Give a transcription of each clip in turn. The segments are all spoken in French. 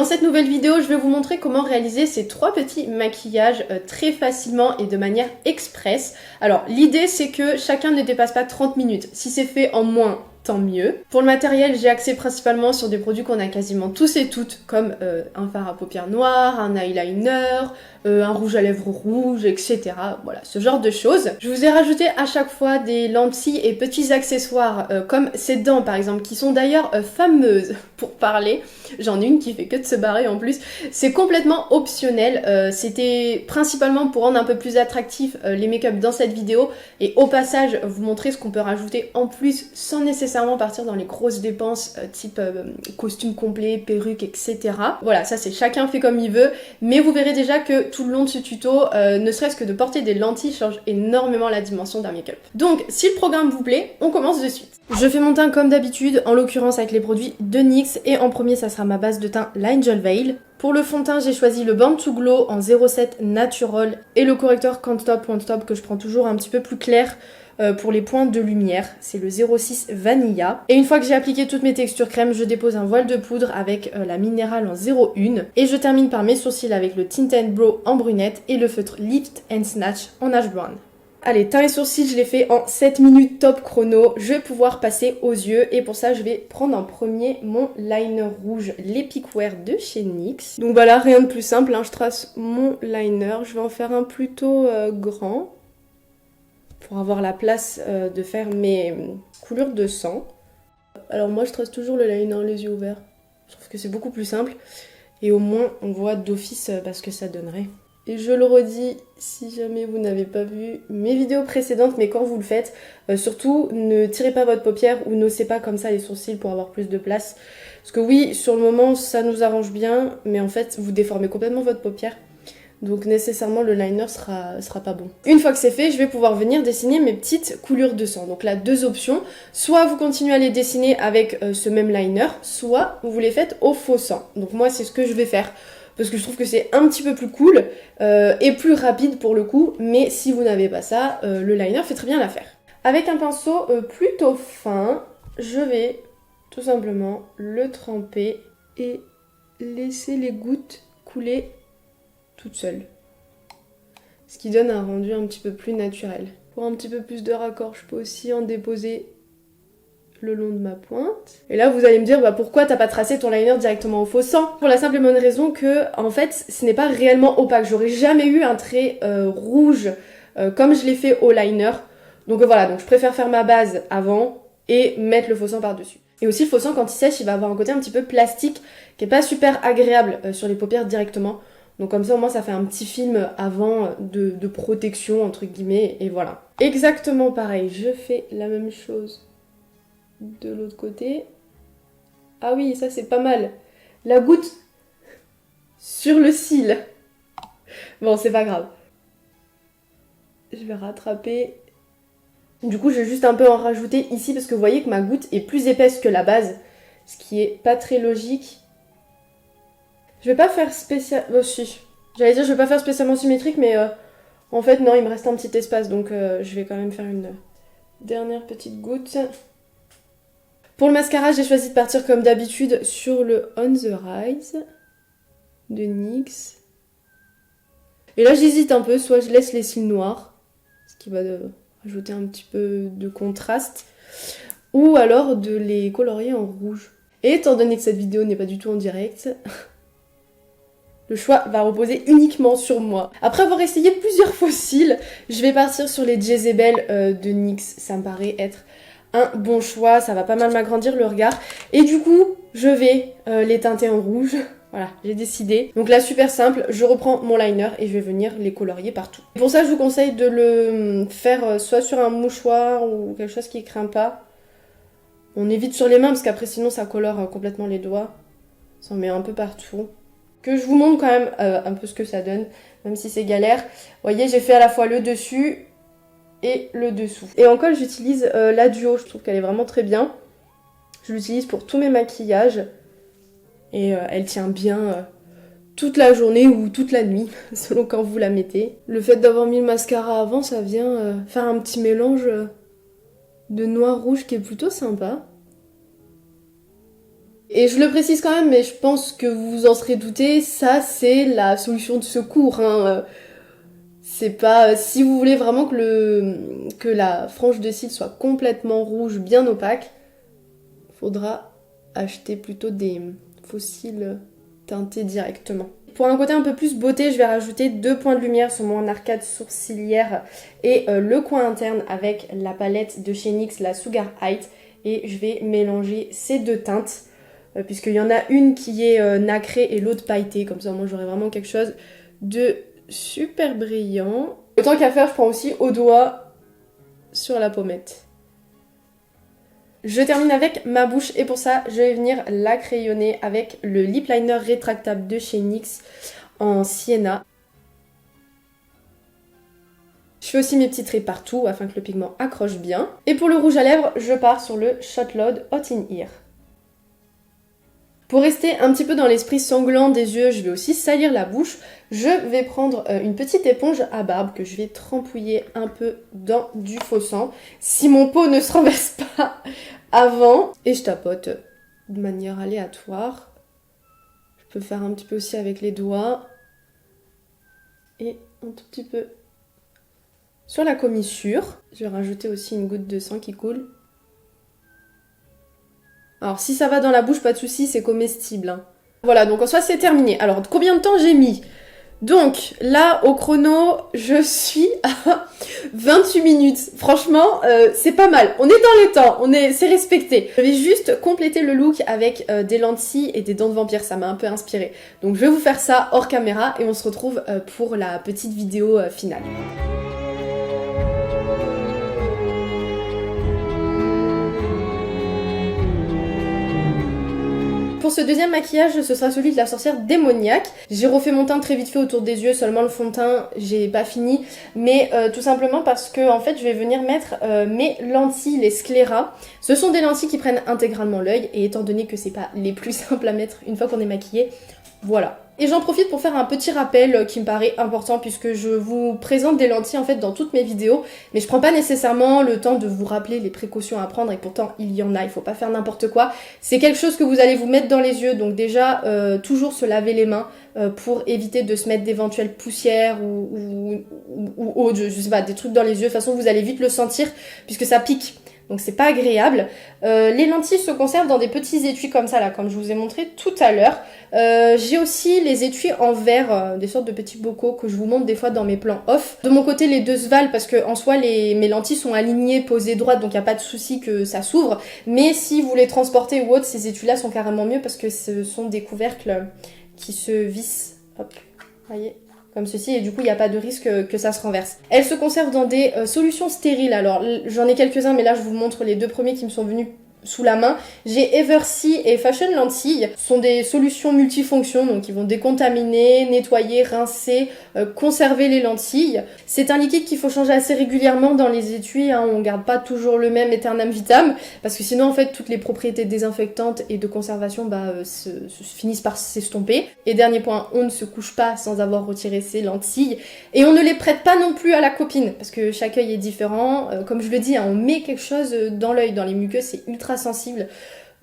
Dans cette nouvelle vidéo, je vais vous montrer comment réaliser ces 3 petits maquillages très facilement et de manière express. Alors l'idée c'est que chacun ne dépasse pas 30 minutes. Si c'est fait en moins, tant mieux. Pour le matériel, j'ai axé principalement sur des produits qu'on a quasiment tous et toutes, comme un fard à paupières noires, un eyeliner, un rouge à lèvres rouge, etc. Voilà, ce genre de choses. Je vous ai rajouté à chaque fois des lentilles et petits accessoires, comme ces dents par exemple, qui sont d'ailleurs fameuses pour parler. J'en ai une qui fait que de se barrer en plus. C'est complètement optionnel. C'était principalement pour rendre un peu plus attractif les make-up dans cette vidéo et au passage vous montrer ce qu'on peut rajouter en plus sans nécessairement partir dans les grosses dépenses type costume complet, perruque, etc. Voilà, ça c'est chacun fait comme il veut, mais vous verrez déjà que tout le long de ce tuto, ne serait-ce que de porter des lentilles change énormément la dimension d'un make-up. Donc si le programme vous plaît, on commence de suite. Je fais mon teint comme d'habitude, en l'occurrence avec les produits de NYX, et en premier ça sera ma base de teint l'Angel Veil. Pour le fond de teint, j'ai choisi le Born to Glow en 07 Natural et le correcteur Can't Stop que je prends toujours un petit peu plus clair pour les points de lumière, c'est le 06 Vanilla. Et une fois que j'ai appliqué toutes mes textures crème, je dépose un voile de poudre avec la minérale en 01 et je termine par mes sourcils avec le Tint and Brow en brunette et le feutre Lift and Snatch en ash brown. Allez, teint et sourcils, je l'ai fait en 7 minutes top chrono. Je vais pouvoir passer aux yeux et pour ça, je vais prendre en premier mon liner rouge, l'Epic Wear de chez NYX. Donc voilà, rien de plus simple, hein. Je trace mon liner. Je vais en faire un plutôt grand pour avoir la place de faire mes coulures de sang. Alors moi, je trace toujours le liner les yeux ouverts. Je trouve que c'est beaucoup plus simple et au moins, on voit d'office ce que ça donnerait. Et je le redis, si jamais vous n'avez pas vu mes vidéos précédentes, mais quand vous le faites, surtout ne tirez pas votre paupière ou n'ossez pas comme ça les sourcils pour avoir plus de place. Parce que oui, sur le moment, ça nous arrange bien, mais en fait, vous déformez complètement votre paupière. Donc nécessairement, le liner sera pas bon. Une fois que c'est fait, je vais pouvoir venir dessiner mes petites coulures de sang. Donc là, 2 options. Soit vous continuez à les dessiner avec ce même liner, soit vous les faites au faux sang. Donc moi, c'est ce que je vais faire. Parce que je trouve que c'est un petit peu plus cool et plus rapide pour le coup. Mais si vous n'avez pas ça, le liner fait très bien l'affaire. Avec un pinceau plutôt fin, je vais tout simplement le tremper et laisser les gouttes couler toute seule. Ce qui donne un rendu un petit peu plus naturel. Pour un petit peu plus de raccord, je peux aussi en déposer le long de ma pointe. Et là, vous allez me dire, bah pourquoi t'as pas tracé ton liner directement au faux sang? Pour la simple et bonne raison que, en fait, ce n'est pas réellement opaque. J'aurais jamais eu un trait rouge comme je l'ai fait au liner. Donc voilà, donc je préfère faire ma base avant et mettre le faux sang par-dessus. Et aussi, le faux sang, quand il sèche, il va avoir un côté un petit peu plastique qui est pas super agréable sur les paupières directement. Donc comme ça, au moins, ça fait un petit film avant de protection, entre guillemets, et voilà. Exactement pareil, je fais la même chose de l'autre côté. Ah oui, ça c'est pas mal. La goutte sur le cil. Bon, c'est pas grave. Je vais rattraper. Du coup, je vais juste un peu en rajouter ici parce que vous voyez que ma goutte est plus épaisse que la base, ce qui est pas très logique. Je vais pas faire spécial... Oh si. J'allais dire je vais pas faire spécialement symétrique, mais en fait non, il me reste un petit espace, donc je vais quand même faire une dernière petite goutte. Pour le mascara, j'ai choisi de partir comme d'habitude sur le On The Rise de NYX. Et là j'hésite un peu, soit je laisse les cils noirs, ce qui va ajouter un petit peu de contraste, ou alors de les colorier en rouge. Et étant donné que cette vidéo n'est pas du tout en direct, le choix va reposer uniquement sur moi. Après avoir essayé plusieurs faux cils, je vais partir sur les Jezebel de NYX. Ça me paraît être un bon choix, ça va pas mal m'agrandir le regard. Et du coup, je vais les teinter en rouge. Voilà, j'ai décidé. Donc là, super simple, je reprends mon liner et je vais venir les colorier partout. Pour ça, je vous conseille de le faire soit sur un mouchoir ou quelque chose qui craint pas. On évite sur les mains parce qu'après sinon ça colore complètement les doigts. Ça en met un peu partout. Que je vous montre quand même un peu ce que ça donne, même si c'est galère. Vous voyez, j'ai fait à la fois le dessus et le dessous. Et en colle, j'utilise la Duo, je trouve qu'elle est vraiment très bien. Je l'utilise pour tous mes maquillages. Et elle tient bien toute la journée ou toute la nuit, selon quand vous la mettez. Le fait d'avoir mis le mascara avant, ça vient faire un petit mélange de noir-rouge qui est plutôt sympa. Et je le précise quand même, mais je pense que vous vous en serez douté, ça c'est la solution de secours, hein. C'est pas... Si vous voulez vraiment que la frange de cils soit complètement rouge, bien opaque, faudra acheter plutôt des faux cils teintés directement. Pour un côté un peu plus beauté, je vais rajouter 2 points de lumière sur mon arcade sourcilière et le coin interne avec la palette de chez NYX, la Sugar Height. Et je vais mélanger ces 2 teintes, puisqu'il y en a une qui est nacrée et l'autre pailletée. Comme ça, moi, j'aurai vraiment quelque chose de super brillant. Autant qu'à faire, je prends aussi au doigt sur la pommette. Je termine avec ma bouche et pour ça, je vais venir la crayonner avec le lip liner rétractable de chez NYX en sienna. Je fais aussi mes petits traits partout afin que le pigment accroche bien. Et pour le rouge à lèvres, je pars sur le Shot Loud Hot in Ear. Pour rester un petit peu dans l'esprit sanglant des yeux, je vais aussi salir la bouche. Je vais prendre une petite éponge à barbe que je vais trempouiller un peu dans du faux sang. Si mon pot ne se renverse pas avant. Et je tapote de manière aléatoire. Je peux faire un petit peu aussi avec les doigts. Et un tout petit peu sur la commissure. Je vais rajouter aussi une goutte de sang qui coule. Alors si ça va dans la bouche, pas de souci, c'est comestible, hein. Voilà, donc en soi c'est terminé. Alors combien de temps j'ai mis? Donc là au chrono, je suis à 28 minutes. Franchement, c'est pas mal. On est dans les temps, c'est respecté. Je vais juste compléter le look avec des lentilles et des dents de vampire, ça m'a un peu inspiré. Donc je vais vous faire ça hors caméra et on se retrouve pour la petite vidéo finale. Pour ce deuxième maquillage, ce sera celui de la sorcière démoniaque. J'ai refait mon teint très vite fait autour des yeux, seulement le fond de teint, j'ai pas fini. Mais tout simplement parce que en fait, je vais venir mettre mes lentilles, les scléras. Ce sont des lentilles qui prennent intégralement l'œil et étant donné que c'est pas les plus simples à mettre une fois qu'on est maquillé, voilà. Et j'en profite pour faire un petit rappel qui me paraît important puisque je vous présente des lentilles en fait dans toutes mes vidéos, mais je prends pas nécessairement le temps de vous rappeler les précautions à prendre et pourtant il y en a, il faut pas faire n'importe quoi. C'est quelque chose que vous allez vous mettre dans les yeux, donc déjà toujours se laver les mains pour éviter de se mettre d'éventuelles poussières ou autre, je sais pas, des trucs dans les yeux. De toute façon vous allez vite le sentir puisque ça pique. Donc c'est pas agréable. Les lentilles se conservent dans des petits étuis comme ça là, comme je vous ai montré tout à l'heure. J'ai aussi les étuis en verre, des sortes de petits bocaux que je vous montre des fois dans mes plans off. De mon côté les deux se valent parce que en soi mes lentilles sont alignées, posées droites, donc il n'y a pas de souci que ça s'ouvre. Mais si vous les transportez ou autre, ces étuis là sont carrément mieux parce que ce sont des couvercles qui se vissent. Hop, voyez, comme ceci, et du coup il n'y a pas de risque que ça se renverse. Elles se conservent dans des solutions stériles, alors j'en ai quelques-uns mais là je vous montre les deux premiers qui me sont venus sous la main. J'ai Eversea et Fashion Lentille. Ce sont des solutions multifonctions, donc ils vont décontaminer, nettoyer, rincer, conserver les lentilles. C'est un liquide qu'il faut changer assez régulièrement dans les étuis, hein. On garde pas toujours le même aeternam vitam, parce que sinon en fait toutes les propriétés désinfectantes et de conservation se finissent par s'estomper. Et dernier point, on ne se couche pas sans avoir retiré ses lentilles. Et on ne les prête pas non plus à la copine, parce que chaque œil est différent. Comme je le dis, hein, on met quelque chose dans l'œil, dans les muqueuses, c'est ultra sensible.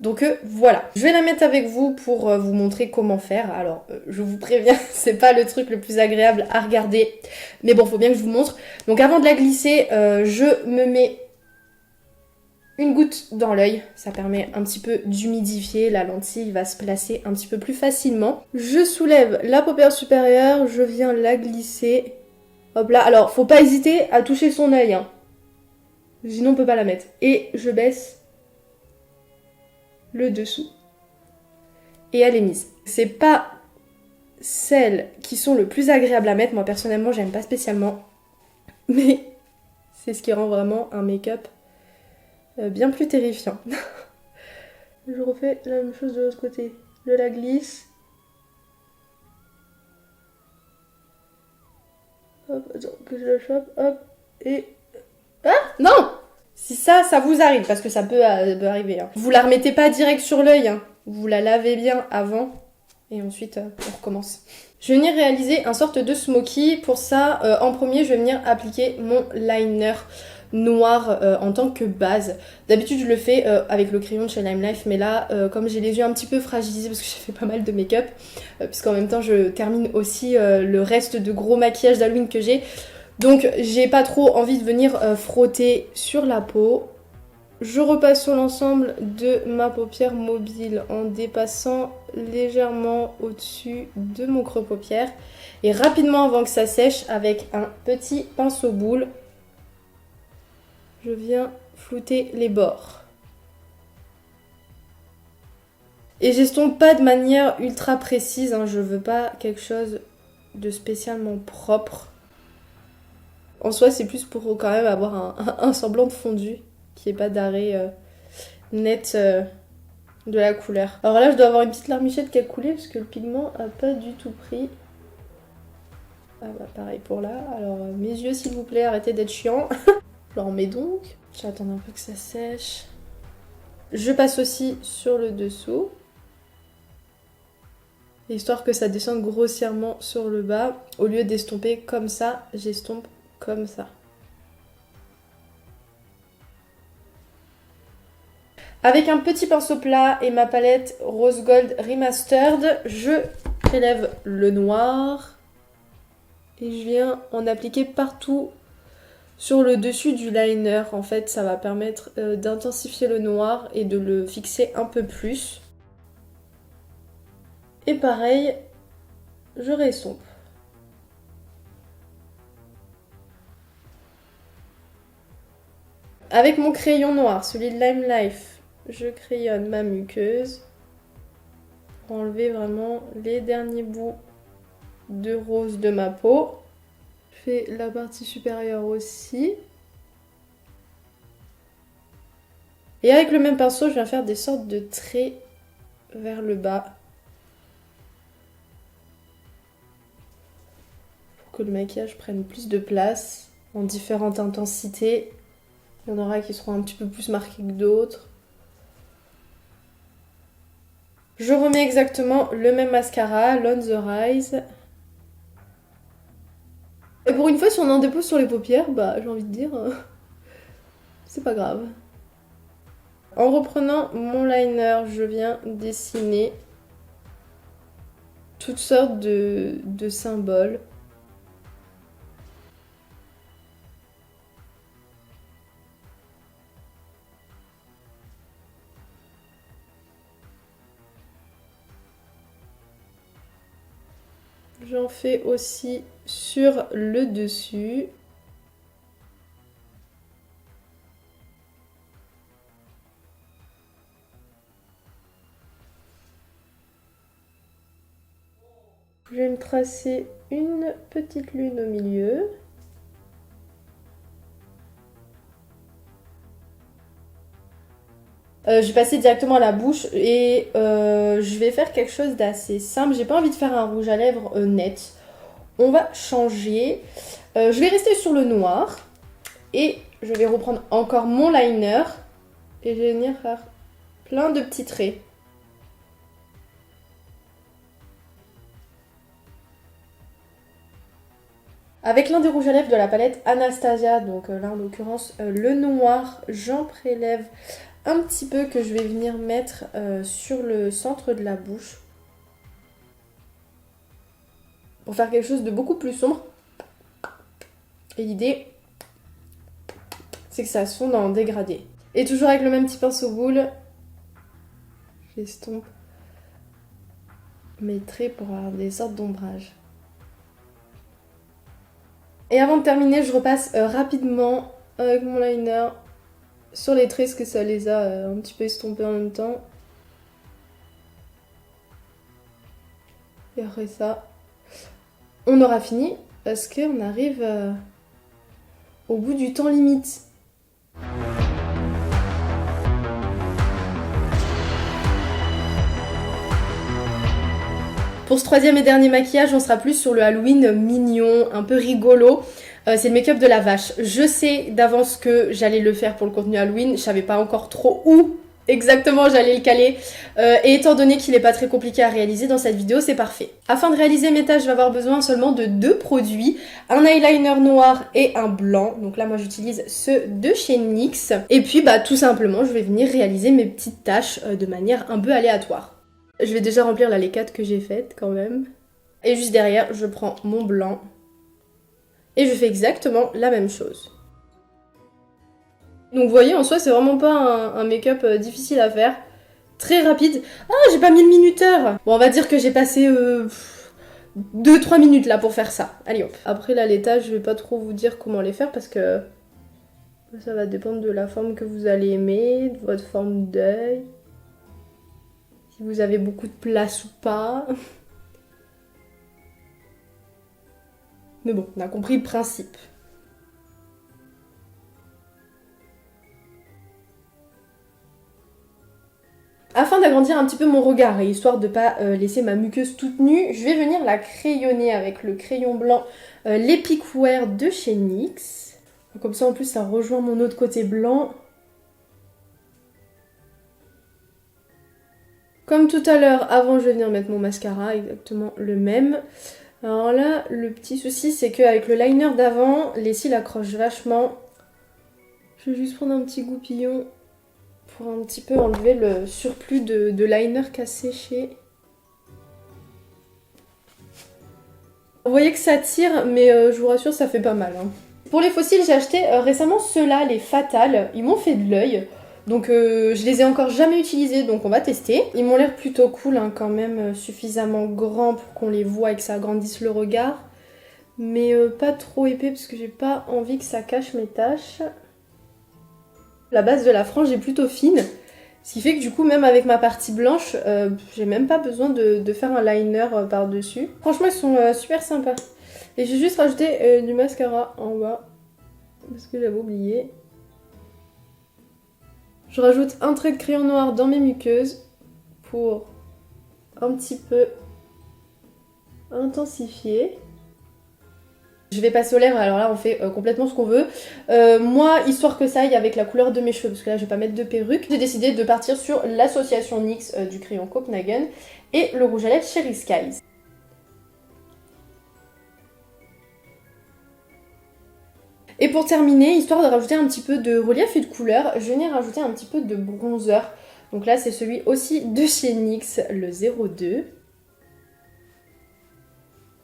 Donc voilà, je vais la mettre avec vous pour vous montrer comment faire. Alors je vous préviens, c'est pas le truc le plus agréable à regarder, mais bon, faut bien que je vous montre. Donc avant de la glisser, je me mets une goutte dans l'œil, ça permet un petit peu d'humidifier, la lentille va se placer un petit peu plus facilement. Je soulève la paupière supérieure, je viens la glisser, hop là. Alors faut pas hésiter à toucher son œil, hein. Sinon on peut pas la mettre. Et je baisse le dessous. Et elle est mise. C'est pas celles qui sont le plus agréables à mettre, moi personnellement j'aime pas spécialement, mais c'est ce qui rend vraiment un make-up bien plus terrifiant. Je refais la même chose de l'autre côté. Je la glisse. Hop, attends, que je la chope, hop, et... Ah non! Si ça vous arrive, parce que ça peut arriver, hein. Vous la remettez pas direct sur l'œil, hein. Vous la lavez bien avant, et ensuite on recommence. Je vais venir réaliser un sorte de smoky. Pour ça, en premier, je vais venir appliquer mon liner. noir en tant que base. D'habitude je le fais avec le crayon de chez Lime Life, mais là comme j'ai les yeux un petit peu fragilisés parce que j'ai fait pas mal de make-up, puisqu'en même temps je termine aussi le reste de gros maquillage d'Halloween que j'ai, donc j'ai pas trop envie de venir frotter sur la peau. Je repasse sur l'ensemble de ma paupière mobile en dépassant légèrement au-dessus de mon creux paupière. Et rapidement avant que ça sèche, avec un petit pinceau boule, je viens flouter les bords. Et j'estompe pas de manière ultra précise, hein, je veux pas quelque chose de spécialement propre. En soi, c'est plus pour quand même avoir un semblant de fondu, qu'il n'y ait pas d'arrêt net de la couleur. Alors là, je dois avoir une petite larmichette qui a coulé parce que le pigment a pas du tout pris. Ah bah pareil pour là. Alors mes yeux s'il vous plaît, arrêtez d'être chiants. Je leur mets donc. J'attends un peu que ça sèche. Je passe aussi sur le dessous. Histoire que ça descende grossièrement sur le bas. Au lieu d'estomper comme ça, j'estompe comme ça. Avec un petit pinceau plat et ma palette Rose Gold Remastered, je prélève le noir. Et je viens en appliquer partout sur le dessus du liner. En fait, ça va permettre d'intensifier le noir et de le fixer un peu plus. Et pareil, je restompe. Avec mon crayon noir, celui de Lime Life, je crayonne ma muqueuse pour enlever vraiment les derniers bouts de rose de ma peau. Je fais la partie supérieure aussi. Et avec le même pinceau, je viens faire des sortes de traits vers le bas. Pour que le maquillage prenne plus de place en différentes intensités. Il y en aura qui seront un petit peu plus marqués que d'autres. Je remets exactement le même mascara, l'On The Rise. Et pour une fois, si on en dépose sur les paupières, bah j'ai envie de dire, c'est pas grave. En reprenant mon liner, je viens dessiner toutes sortes de symboles. J'en fais aussi sur le dessus. Je vais me tracer une petite lune au milieu. Je vais passer directement à la bouche et je vais faire quelque chose d'assez simple. J'ai pas envie de faire un rouge à lèvres net. On va changer. Je vais rester sur le noir et je vais reprendre encore mon liner et je vais venir faire plein de petits traits. Avec l'un des rouges à lèvres de la palette Anastasia, donc là en l'occurrence le noir, j'en prélève un petit peu que je vais venir mettre sur le centre de la bouche. Pour faire quelque chose de beaucoup plus sombre. Et l'idée, c'est que ça se fonde en dégradé. Et toujours avec le même petit pinceau boule, j'estompe mes traits pour avoir des sortes d'ombrage. Et avant de terminer, je repasse rapidement avec mon liner sur les traits, parce que ça les a un petit peu estompés en même temps. Et après ça, on aura fini, parce qu'on arrive au bout du temps limite. Pour ce troisième et dernier maquillage, on sera plus sur le Halloween mignon, un peu rigolo. C'est le make-up de la vache. Je sais d'avance que j'allais le faire pour le contenu Halloween. Je savais pas encore trop où Exactement, j'allais le caler. Et étant donné qu'il n'est pas très compliqué à réaliser dans cette vidéo, c'est parfait. Afin de réaliser mes tâches, je vais avoir besoin seulement de 2 produits. Un eyeliner noir et un blanc. Donc là, moi, j'utilise ceux de chez NYX. Et puis, bah, tout simplement, je vais venir réaliser mes petites tâches de manière un peu aléatoire. Je vais déjà remplir là les 4 que j'ai faites quand même. Et juste derrière, je prends mon blanc. Et je fais exactement la même chose. Donc vous voyez, en soi, c'est vraiment pas un make-up difficile à faire. Très rapide. Ah, j'ai pas mis le minuteur. Bon, on va dire que j'ai passé 2-3 minutes là pour faire ça. Allez hop. Après là, les tâches, je vais pas trop vous dire comment les faire parce que ça va dépendre de la forme que vous allez aimer, de votre forme d'œil. Si vous avez beaucoup de place ou pas. Mais bon, on a compris le principe. Afin d'agrandir un petit peu mon regard et histoire de pas laisser ma muqueuse toute nue, je vais venir la crayonner avec le crayon blanc l'Epic Wear de chez NYX. Comme ça en plus ça rejoint mon autre côté blanc. Comme tout à l'heure, avant je vais venir mettre mon mascara, exactement le même. Alors là, le petit souci c'est qu'avec le liner d'avant, les cils accrochent vachement. Je vais juste prendre un petit goupillon pour un petit peu enlever le surplus de liner qui a séché. Vous voyez que ça tire, mais je vous rassure, ça fait pas mal. Hein. Pour les faux cils, j'ai acheté récemment ceux-là, les Fatal. Ils m'ont fait de l'œil. Donc je les ai encore jamais utilisés, donc on va tester. Ils m'ont l'air plutôt cool, hein, quand même, suffisamment grands pour qu'on les voit et que ça agrandisse le regard. Mais pas trop épais parce que j'ai pas envie que ça cache mes taches. La base de la frange est plutôt fine, ce qui fait que du coup même avec ma partie blanche, j'ai même pas besoin de faire un liner par-dessus. Franchement ils sont super sympas. Et j'ai juste rajouté du mascara en bas, parce que j'avais oublié. Je rajoute un trait de crayon noir dans mes muqueuses pour un petit peu intensifier. Je vais passer aux lèvres, alors là on fait complètement ce qu'on veut. Moi, histoire que ça aille avec la couleur de mes cheveux, parce que là je vais pas mettre de perruque, j'ai décidé de partir sur l'association NYX du crayon Copenhagen et le rouge à lèvres Cherry Skies. Et pour terminer, histoire de rajouter un petit peu de relief et de couleur, je vais venir rajouter un petit peu de bronzer. Donc là c'est celui aussi de chez NYX, le 02.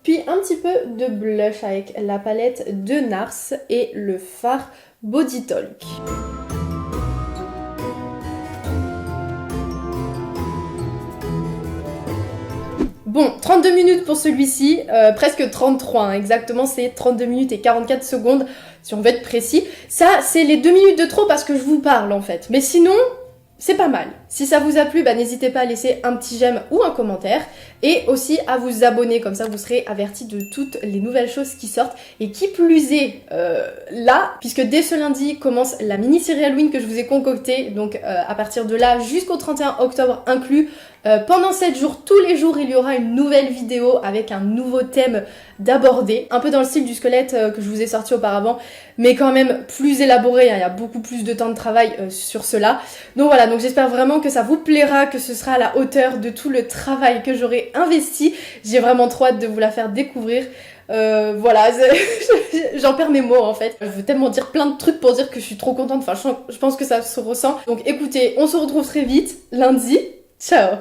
Puis un petit peu de blush avec la palette de NARS et le fard Body Talk. Bon, 32 minutes pour celui-ci, presque 33, hein, exactement, c'est 32 minutes et 44 secondes si on veut être précis. Ça, c'est les 2 minutes de trop parce que je vous parle en fait. Mais sinon, c'est pas mal. Si ça vous a plu, bah, n'hésitez pas à laisser un petit j'aime ou un commentaire. Et aussi à vous abonner, comme ça vous serez avertis de toutes les nouvelles choses qui sortent. Et qui plus est, là, puisque dès ce lundi commence la mini-série Halloween que je vous ai concoctée. Donc à partir de là jusqu'au 31 octobre inclus. Pendant 7 jours, tous les jours, il y aura une nouvelle vidéo avec un nouveau thème d'aborder. Un peu dans le style du squelette que je vous ai sorti auparavant, mais quand même plus élaboré, hein, il y a beaucoup plus de temps de travail sur cela. Donc voilà, donc j'espère vraiment que ça vous plaira, que ce sera à la hauteur de tout le travail que j'aurai investi. J'ai vraiment trop hâte de vous la faire découvrir. Voilà, j'en perds mes mots en fait. Je veux tellement dire plein de trucs pour dire que je suis trop contente, enfin je pense que ça se ressent. Donc écoutez, on se retrouve très vite, lundi. Ciao!